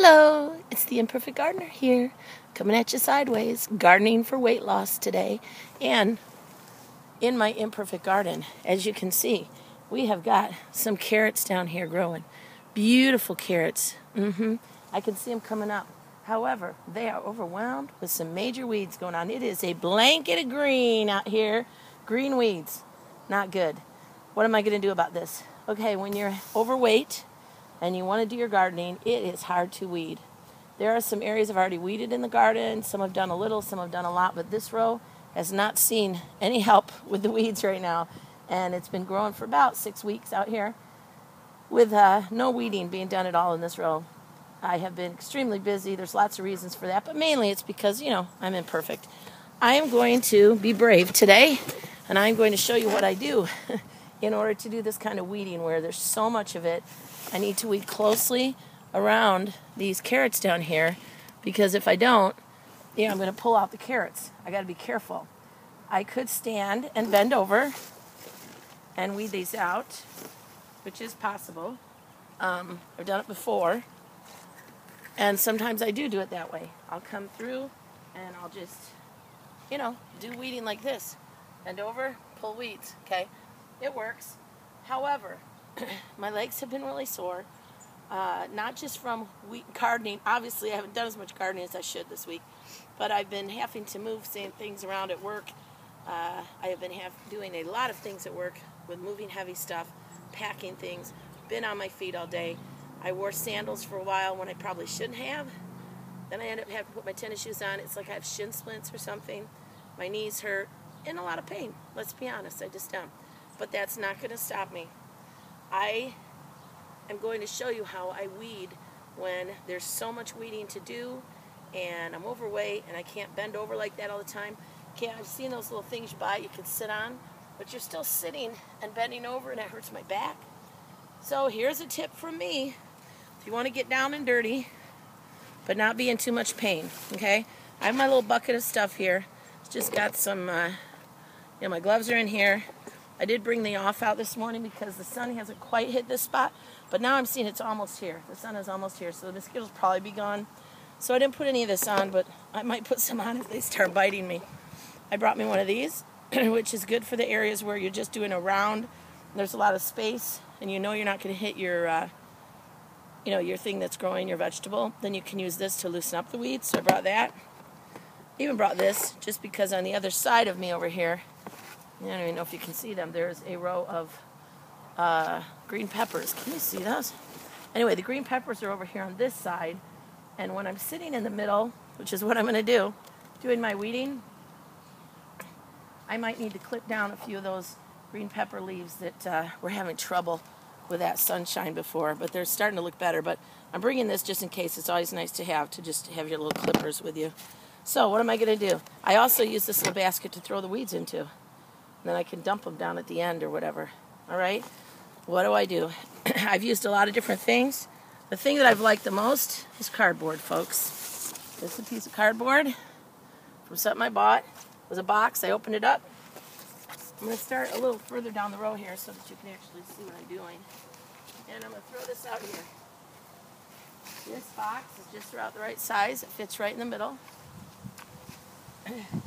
Hello, it's the Imperfect Gardener here, coming at you sideways, gardening for weight loss today. And in my imperfect garden, as you can see, we have got some carrots down here growing. Beautiful carrots. I can see them coming up. However, they are overwhelmed with some major weeds going on. It is a blanket of green out here. Green weeds. Not good. What am I going to do about this? Okay, when you're overweight and you want to do your gardening, it is hard to weed. There are some areas I've already weeded in the garden. Some have done a little, some have done a lot, but this row has not seen any help with the weeds right now. And it's been growing for about 6 weeks out here with no weeding being done at all in this row. I have been extremely busy. There's lots of reasons for that, but mainly it's because, I'm imperfect. I am going to be brave today, and I'm going to show you what I do in order to do this kind of weeding where there's so much of it. I need to weed closely around these carrots down here, because if I don't, I'm going to pull out the carrots. I got to be careful. I could stand and bend over and weed these out, which is possible. I've done it before, and sometimes I do it that way. I'll come through and I'll just, do weeding like this. Bend over, pull weeds, okay? It works. However, my legs have been really sore, not just from gardening. Obviously, I haven't done as much gardening as I should this week, but I've been having to move things around at work. I have been doing a lot of things at work with moving heavy stuff, packing things, been on my feet all day. I wore sandals for a while when I probably shouldn't have. Then I ended up having to put my tennis shoes on. It's like I have shin splints or something. My knees hurt, in a lot of pain. Let's be honest, I just am. But that's not going to stop me. I am going to show you how I weed when there's so much weeding to do and I'm overweight and I can't bend over like that all the time. I've seen those little things you buy you can sit on, but you're still sitting and bending over and it hurts my back. So here's a tip from me. If you want to get down and dirty, but not be in too much pain, okay? I have my little bucket of stuff here. It's just got some, my gloves are in here. I did bring the off out this morning because the sun hasn't quite hit this spot, but now I'm seeing it's almost here. The sun is almost here, so the mosquitoes will probably be gone. So I didn't put any of this on, but I might put some on if they start biting me. I brought me one of these, which is good for the areas where you're just doing a round. There's a lot of space, and you're not going to hit your, your thing that's growing, your vegetable. Then you can use this to loosen up the weeds. So I brought that. I even brought this just because on the other side of me over here, I don't even know if you can see them. There's a row of green peppers. Can you see those? Anyway, the green peppers are over here on this side. And when I'm sitting in the middle, which is what I'm going to do, doing my weeding, I might need to clip down a few of those green pepper leaves that were having trouble with that sunshine before. But they're starting to look better. But I'm bringing this just in case. It's always nice to just have your little clippers with you. So what am I going to do? I also use this little basket to throw the weeds into. Then I can dump them down at the end or whatever. All right? What do? I've used a lot of different things. The thing that I've liked the most is cardboard, folks. This is a piece of cardboard from something I bought. It was a box. I opened it up. I'm going to start a little further down the row here so that you can actually see what I'm doing. And I'm going to throw this out here. This box is just about the right size. It fits right in the middle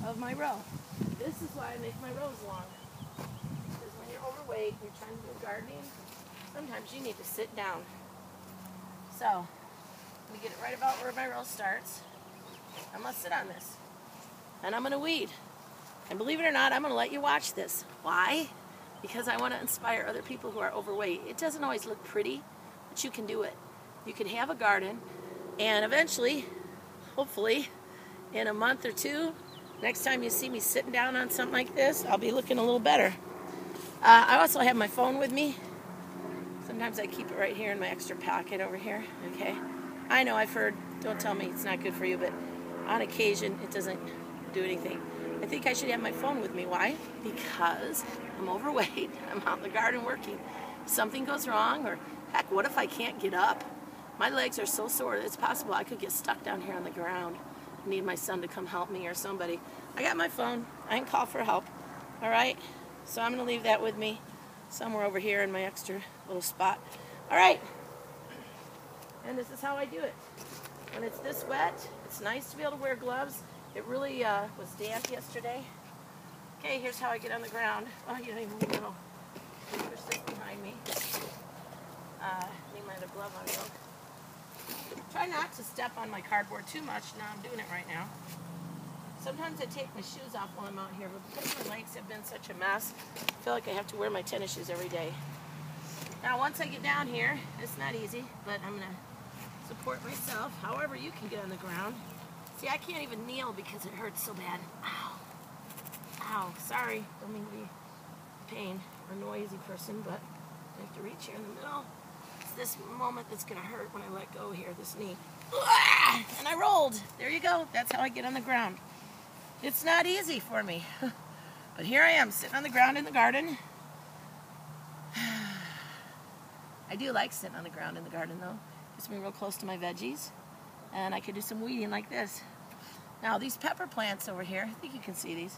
of my row. This is why I make my rows long. Because when you're overweight and you're trying to do gardening, sometimes you need to sit down. So, let me get it right about where my row starts. I'm going to sit on this. And I'm going to weed. And believe it or not, I'm going to let you watch this. Why? Because I want to inspire other people who are overweight. It doesn't always look pretty, but you can do it. You can have a garden, and eventually, hopefully, in a month or two, next time you see me sitting down on something like this, I'll be looking a little better. I also have my phone with me. Sometimes I keep it right here in my extra pocket over here. Okay. I know I've heard, don't tell me it's not good for you, but on occasion it doesn't do anything. I think I should have my phone with me. Why? Because I'm overweight. I'm out in the garden working. If something goes wrong, or heck, what if I can't get up? My legs are so sore that it's possible I could get stuck down here on the ground. I need my son to come help me or somebody. I got my phone. I can call for help. All right? So I'm going to leave that with me somewhere over here in my extra little spot. All right. And this is how I do it. When it's this wet, it's nice to be able to wear gloves. It really was damp yesterday. Okay, here's how I get on the ground. Oh, you don't even need to know. Push this behind me. Need my other glove on though. Try not to step on my cardboard too much. Now I'm doing it right now. Sometimes I take my shoes off while I'm out here, but because my legs have been such a mess, I feel like I have to wear my tennis shoes every day. Now once I get down here, it's not easy, but I'm going to support myself. However you can get on the ground. See, I can't even kneel because it hurts so bad. Ow. Ow. Sorry. Don't mean to be a pain or noisy person, but I have to reach here in the middle. It's this moment that's going to hurt when I let go here, this knee. And I rolled. There you go. That's how I get on the ground. It's not easy for me. But here I am, sitting on the ground in the garden. I do like sitting on the ground in the garden, though. Gets me real close to my veggies. And I could do some weeding like this. Now, these pepper plants over here, I think you can see these.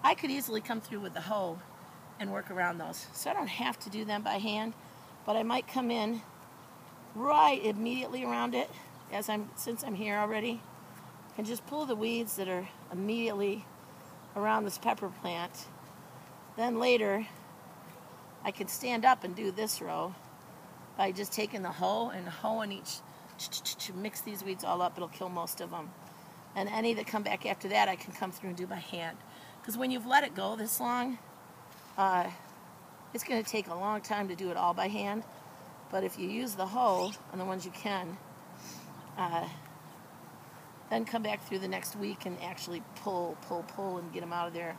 I could easily come through with the hoe and work around those. So I don't have to do them by hand, but I might come in right immediately around it, since I'm here already, and just pull the weeds that are immediately around this pepper plant. Then later, I can stand up and do this row by just taking the hoe and hoeing each, to mix these weeds all up. It'll kill most of them. And any that come back after that, I can come through and do by hand. Because when you've let it go this long, it's going to take a long time to do it all by hand. But if you use the hoe on the ones you can, then come back through the next week and actually pull and get them out of there,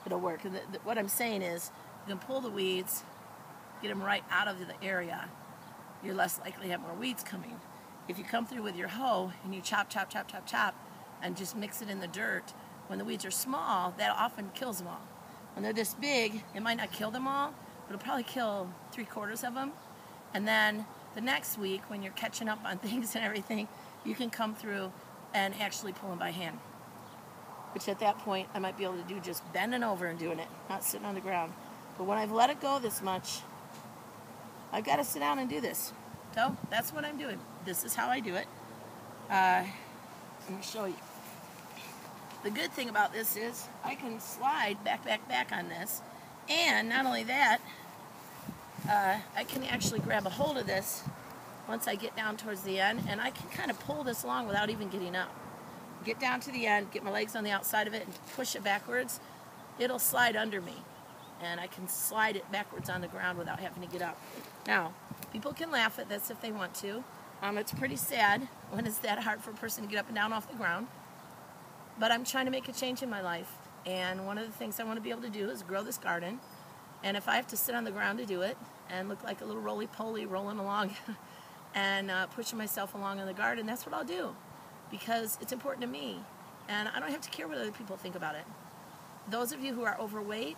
it'll work. And what I'm saying is, you can pull the weeds, get them right out of the area. You're less likely to have more weeds coming. If you come through with your hoe and you chop, and just mix it in the dirt, when the weeds are small, that often kills them all. When they're this big, it might not kill them all, but it'll probably kill 3/4 of them. And then the next week, when you're catching up on things and everything, you can come through and actually pull them by hand. Which at that point, I might be able to do just bending over and doing it, not sitting on the ground. But when I've let it go this much, I've got to sit down and do this. So that's what I'm doing. This is how I do it. Let me show you. The good thing about this is I can slide back on this. And not only that, I can actually grab a hold of this once I get down towards the end, and I can kind of pull this along without even getting up. Get down to the end, get my legs on the outside of it, and push it backwards. It'll slide under me, and I can slide it backwards on the ground without having to get up. Now, people can laugh at this if they want to. It's pretty sad when it's that hard for a person to get up and down off the ground, but I'm trying to make a change in my life, and one of the things I want to be able to do is grow this garden, and if I have to sit on the ground to do it and look like a little roly-poly rolling along and pushing myself along in the garden, that's what I'll do, because it's important to me, and I don't have to care what other people think about it. Those of you who are overweight,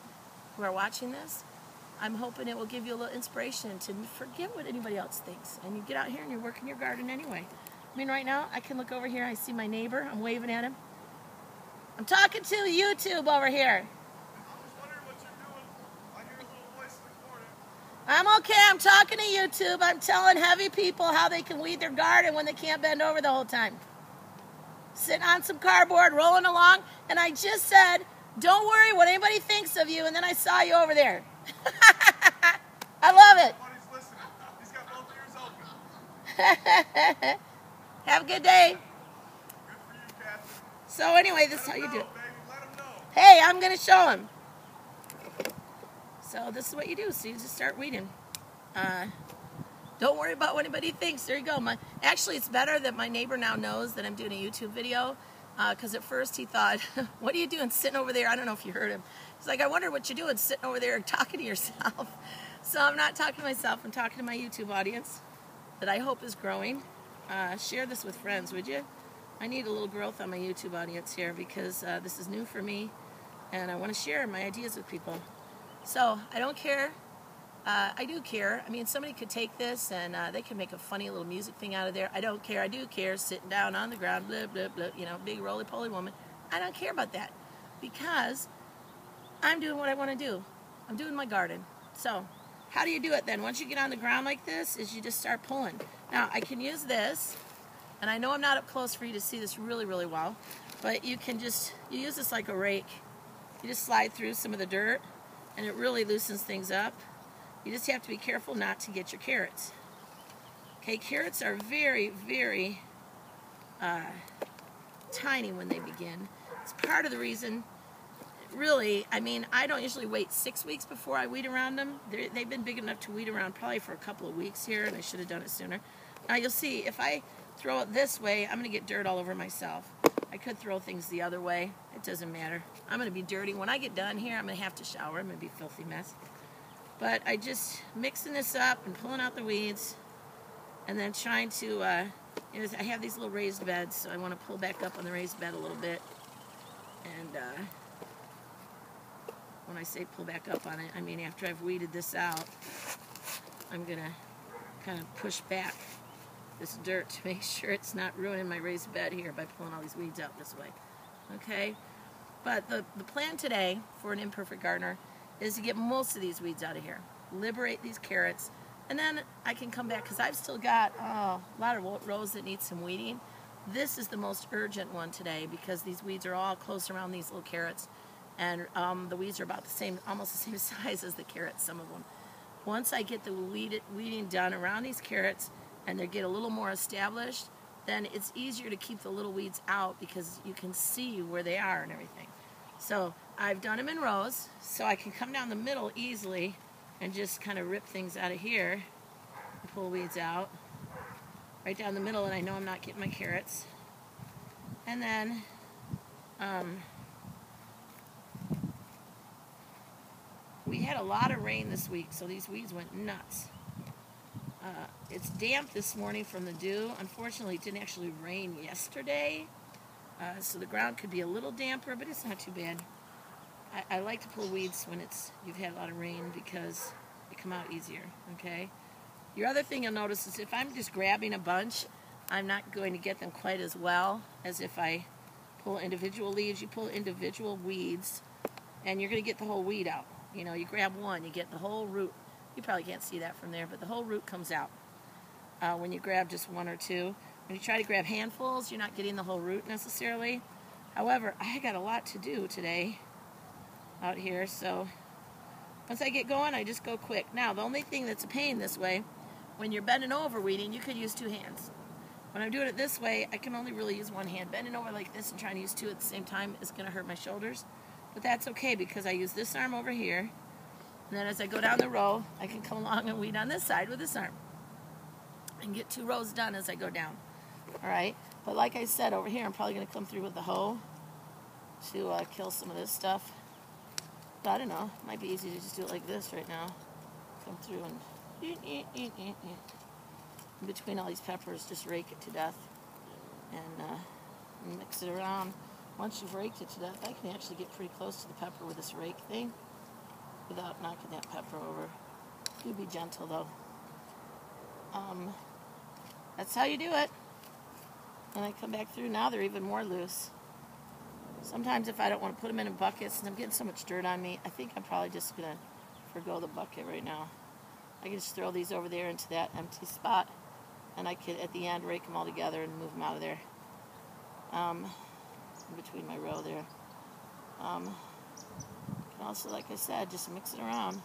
who are watching this, I'm hoping it will give you a little inspiration to forget what anybody else thinks, and you get out here and you're working your garden anyway. I mean, right now, I can look over here, I see my neighbor, I'm waving at him. I'm talking to YouTube over here. I'm okay, I'm talking to YouTube. I'm telling heavy people how they can weed their garden when they can't bend over the whole time. Sitting on some cardboard, rolling along, and I just said, don't worry what anybody thinks of you, and then I saw you over there. I love it. Listening. He's got both ears open. Have a good day. Good for you, Captain. So anyway, this is how you do it. Baby. Let him know. Hey, I'm going to show him. So this is what you do. So you just start weeding. Don't worry about what anybody thinks. There you go. Actually, it's better that my neighbor now knows that I'm doing a YouTube video, because at first he thought, what are you doing sitting over there? I don't know if you heard him. He's like, I wonder what you're doing sitting over there and talking to yourself. So I'm not talking to myself. I'm talking to my YouTube audience that I hope is growing. Share this with friends, would you? I need a little growth on my YouTube audience here, because this is new for me, and I want to share my ideas with people. So I don't care. I do care. I mean, somebody could take this and they can make a funny little music thing out of there. I don't care. I do care. Sitting down on the ground, blah, blah, blah, you know, big roly-poly woman. I don't care about that, because I'm doing what I want to do. I'm doing my garden. So how do you do it then? Once you get on the ground like this, is you just start pulling. Now, I can use this, and I know I'm not up close for you to see this really, really well, but you can just, you use this like a rake. You just slide through some of the dirt, and it really loosens things up. You just have to be careful not to get your carrots. Okay, carrots are very, very tiny when they begin. It's part of the reason, really, I mean, I don't usually wait 6 weeks before I weed around them. They've been big enough to weed around probably for a couple of weeks here, and I should have done it sooner. Now you'll see, if I throw it this way, I'm going to get dirt all over myself. I could throw things the other way. It doesn't matter. I'm going to be dirty. When I get done here, I'm going to have to shower. I'm going to be a filthy mess. But I just mixing this up and pulling out the weeds, and then trying to, you know, I have these little raised beds, so I want to pull back up on the raised bed a little bit. And when I say pull back up on it, I mean after I've weeded this out, I'm going to kind of push back this dirt to make sure it's not ruining my raised bed here by pulling all these weeds out this way. Okay? But the plan today for an imperfect gardener is to get most of these weeds out of here. Liberate these carrots, and then I can come back, because I've still got a lot of rows that need some weeding. This is the most urgent one today, because these weeds are all close around these little carrots, and the weeds are about the same, almost the same size as the carrots, some of them. Once I get the weeding done around these carrots, and they get a little more established, then it's easier to keep the little weeds out, because you can see where they are and everything. So I've done them in rows, so I can come down the middle easily and just kind of rip things out of here and pull weeds out right down the middle, and I know I'm not getting my carrots. And then we had a lot of rain this week, so these weeds went nuts. It's damp this morning from the dew. Unfortunately, it didn't actually rain yesterday, so the ground could be a little damper, but it's not too bad. I like to pull weeds when you've had a lot of rain, because they come out easier, okay? Your other thing you'll notice is if I'm just grabbing a bunch, I'm not going to get them quite as well as if I pull individual leaves. You pull individual weeds, and you're going to get the whole weed out. You know, you grab one, you get the whole root. You probably can't see that from there, but the whole root comes out when you grab just one or two. When you try to grab handfuls, you're not getting the whole root necessarily. However, I got a lot to do today out here, so once I get going, I just go quick. Now, the only thing that's a pain this way, when you're bending over weeding, you could use two hands. When I'm doing it this way, I can only really use one hand. Bending over like this and trying to use two at the same time is going to hurt my shoulders. But that's okay, because I use this arm over here, and then as I go down the row, I can come along and weed on this side with this arm and get 2 rows done as I go down. All right? But like I said, over here, I'm probably going to come through with the hoe to kill some of this stuff. But I don't know. It might be easy to just do it like this right now. Come through and in between all these peppers, just rake it to death and mix it around. Once you've raked it to death, I can actually get pretty close to the pepper with this rake thing without knocking that pepper over. Do be gentle, though. That's how you do it. When I come back through, now they're even more loose. Sometimes if I don't want to put them in buckets and I'm getting so much dirt on me, I think I'm probably just going to forgo the bucket right now. I can just throw these over there into that empty spot, and I could, at the end, rake them all together and move them out of there. In between my row there. And also, like I said, just mix it around.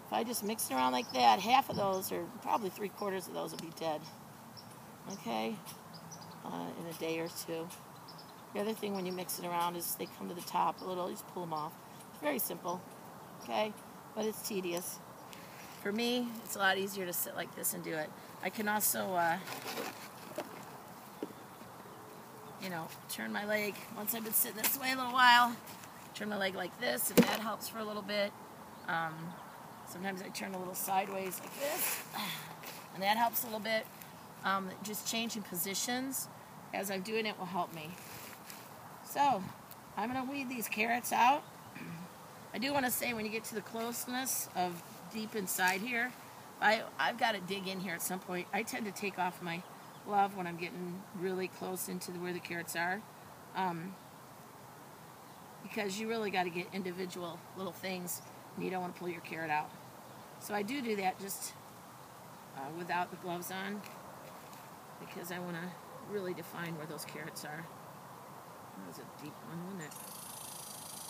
If I just mix it around like that, half of those, or probably 3/4 of those, will be dead. Okay? In a day or two. The other thing when you mix it around is they come to the top a little, you just pull them off. It's very simple. Okay? But it's tedious. For me, it's a lot easier to sit like this and do it. I can also, you know, turn my leg. Once I've been sitting this way a little while, turn my leg like this, and that helps for a little bit. Sometimes I turn a little sideways like this, and that helps a little bit. Just changing positions as I'm doing it will help me. So, I'm going to weed these carrots out. I do want to say, when you get to the closeness of deep inside here, I've got to dig in here at some point. I tend to take off my glove when I'm getting really close into where the carrots are, because you really got to get individual little things, and you don't want to pull your carrot out. So I do that just without the gloves on. because I want to really define where those carrots are. That was a deep one, wasn't it?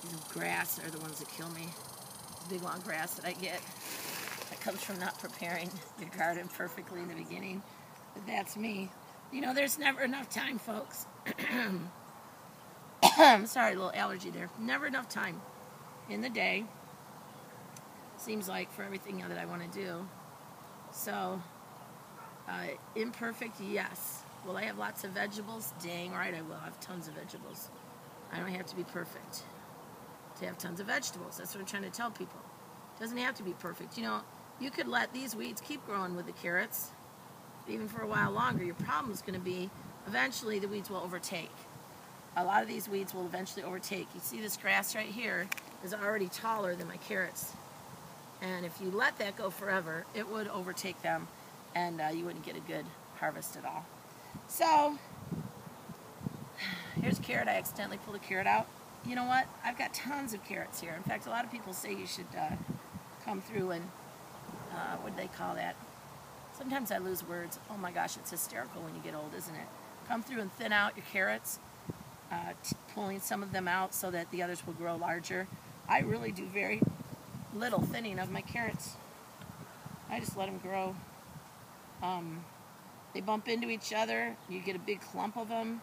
These grass are the ones that kill me. The big long grass that I get. That comes from not preparing your garden perfectly in the beginning. But that's me. You know, there's never enough time, folks. I'm sorry, a little allergy there. Never enough time in the day, seems like, for everything that I want to do. So, imperfect, yes. Will I have lots of vegetables? Dang right I will. I have tons of vegetables. I don't have to be perfect to have tons of vegetables. That's what I'm trying to tell people. It doesn't have to be perfect. You know, you could let these weeds keep growing with the carrots, even for a while longer. Your problem is going to be, eventually the weeds will overtake. A lot of these weeds will eventually overtake. You see this grass right here is already taller than my carrots. And if you let that go forever, it would overtake them, and you wouldn't get a good harvest at all. So, here's a carrot. I accidentally pulled a carrot out. You know what? I've got tons of carrots here. In fact, a lot of people say you should come through and, what do they call that? Sometimes I lose words. Oh my gosh, it's hysterical when you get old, isn't it? Come through and thin out your carrots, pulling some of them out so that the others will grow larger. I really do very little thinning of my carrots. I just let them grow. They bump into each other. You get a big clump of them.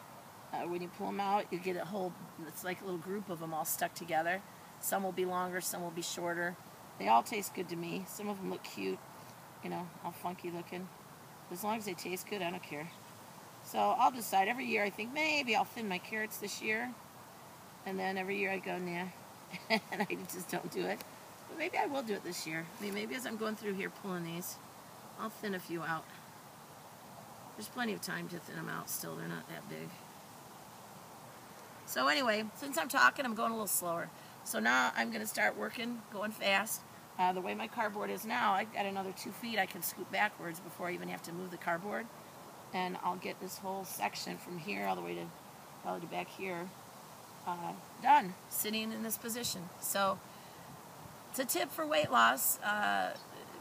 When you pull them out, you get a whole, it's like a little group of them all stuck together. Some will be longer, some will be shorter. They all taste good to me. Some of them look cute, you know, all funky looking. As long as they taste good, I don't care. So I'll decide. Every year I think maybe I'll thin my carrots this year. And then every year I go, nah. And I just don't do it. But maybe I will do it this year. I mean, maybe as I'm going through here pulling these, I'll thin a few out. There's plenty of time to thin them out still. They're not that big. So anyway, since I'm talking, I'm going a little slower. So now I'm going to start working, going fast. The way my cardboard is now, I've got another 2 feet I can scoot backwards before I even have to move the cardboard. And I'll get this whole section from here all the way to probably to back here done, sitting in this position. So it's a tip for weight loss,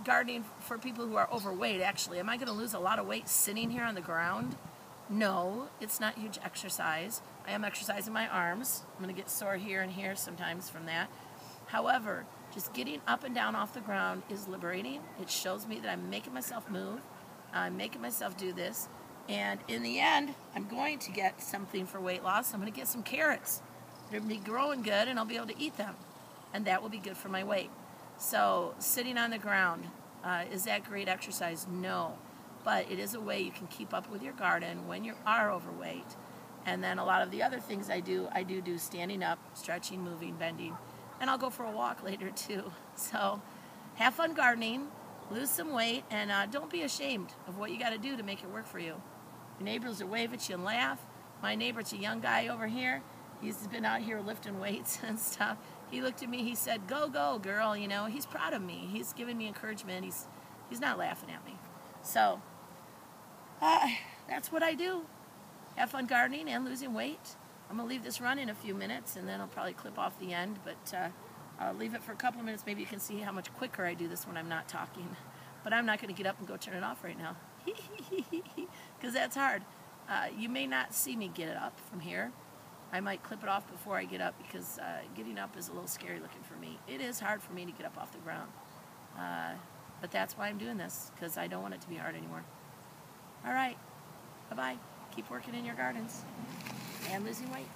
gardening for people who are overweight, actually. Am I going to lose a lot of weight sitting here on the ground? No, it's not huge exercise. I am exercising my arms. I'm going to get sore here and here sometimes from that. However, just getting up and down off the ground is liberating. It shows me that I'm making myself move. I'm making myself do this. And in the end, I'm going to get something for weight loss. I'm going to get some carrots. They're going to be growing good, and I'll be able to eat them. And that will be good for my weight. So sitting on the ground, is that great exercise? No. But it is a way you can keep up with your garden when you are overweight. And then a lot of the other things I do standing up, stretching, moving, bending. And I'll go for a walk later too. So have fun gardening, lose some weight, and don't be ashamed of what you got to do to make it work for you. Your neighbors will wave at you and laugh. My neighbor, it's a young guy over here. He's been out here lifting weights and stuff. He looked at me, he said, "Go, go, girl," you know. He's proud of me. He's giving me encouragement. He's not laughing at me. So that's what I do. Have fun gardening and losing weight. I'm going to leave this run in a few minutes, and then I'll probably clip off the end, but I'll leave it for a couple of minutes. Maybe you can see how much quicker I do this when I'm not talking. But I'm not going to get up and go turn it off right now, because that's hard. You may not see me get it up from here. I might clip it off before I get up, because getting up is a little scary looking for me. It is hard for me to get up off the ground. But that's why I'm doing this, because I don't want it to be hard anymore. All right. Bye-bye. Keep working in your gardens and losing weight.